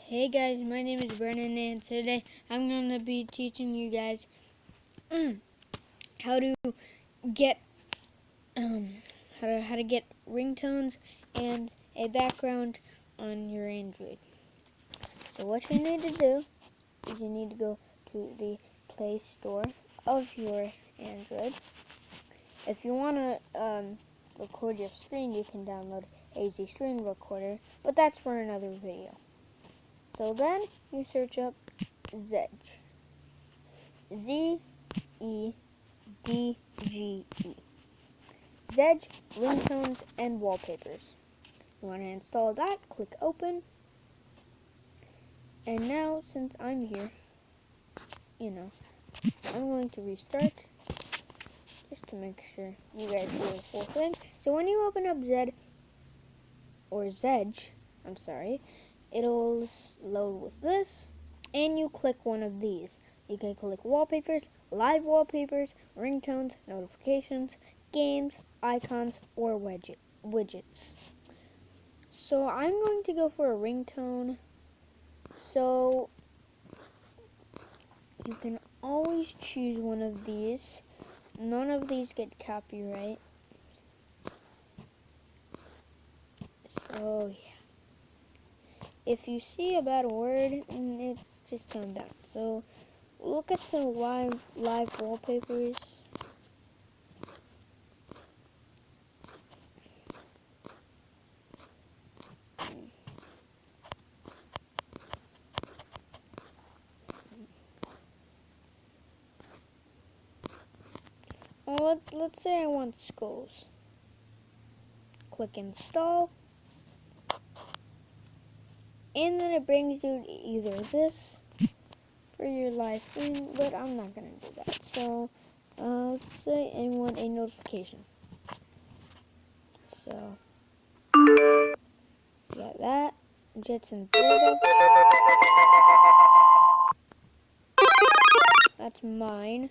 Hey guys, my name is Brennan and today I'm going to be teaching you guys how to get how to get ringtones and a background on your Android. So what you need to do is you need to go to the Play Store of your Android. If you want to record your screen, you can download AZ Screen Recorder, but that's for another video. So then you search up Zedge. Zedge. Zedge, Ringtones, and Wallpapers. You want to install that, click open. And now, since I'm here, I'm going to restart just to make sure you guys see the full thing. So when you open up Zedge, it'll load with this, and you click one of these. You can click Wallpapers, Live Wallpapers, Ringtones, Notifications, Games, Icons, or Widgets. So I'm going to go for a ringtone. So you can always choose one of these. None of these get copyright. So yeah. If you see a bad word, it's just come down. So look at some live wallpapers. Well, let's say I want skulls. Click install. And then it brings you either this for your live stream, but I'm not going to do that. So let's say I want a notification. So got that. Jetson Turbo. That's mine.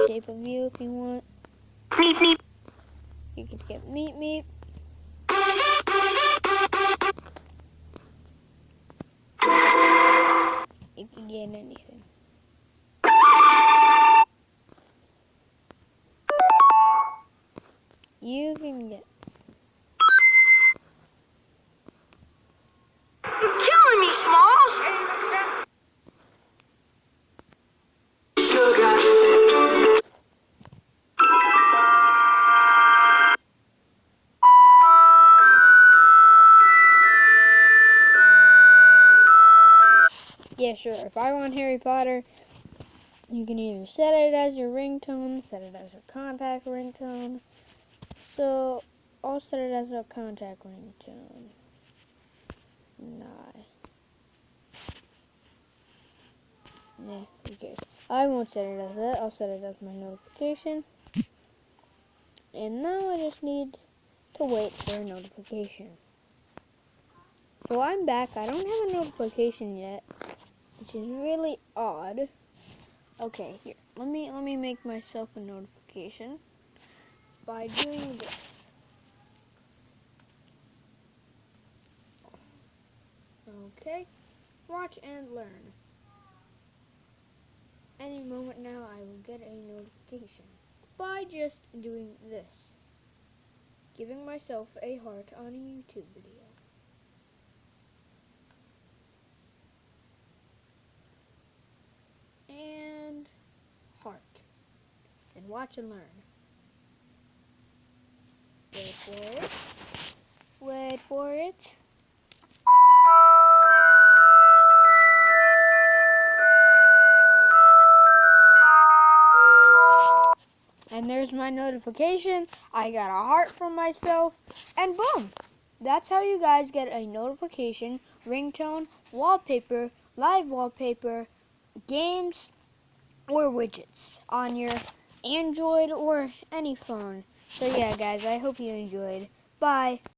Shape of you if you want. Meep meep. You could get meep meep. You can get anything. You can get. You're killing me, Smalls! Yeah, sure. If I want Harry Potter, you can either set it as your ringtone, set it as a contact ringtone. So I'll set it as a contact ringtone. Nah, who cares? I won't set it as that. I'll set it as my notification. And now I just need to wait for a notification. So I'm back. I don't have a notification yet, which is really odd. Okay, here. Let me make myself a notification by doing this. Okay. Watch and learn. Any moment now I will get a notification by just doing this. Giving myself a heart on a YouTube video. And heart. And watch and learn. Wait for it. Wait for it. And there's my notification. I got a heart from myself. And boom! That's how you guys get a notification, ringtone, wallpaper, live wallpaper, games, or widgets on your Android or any phone. So yeah, guys, I hope you enjoyed. Bye.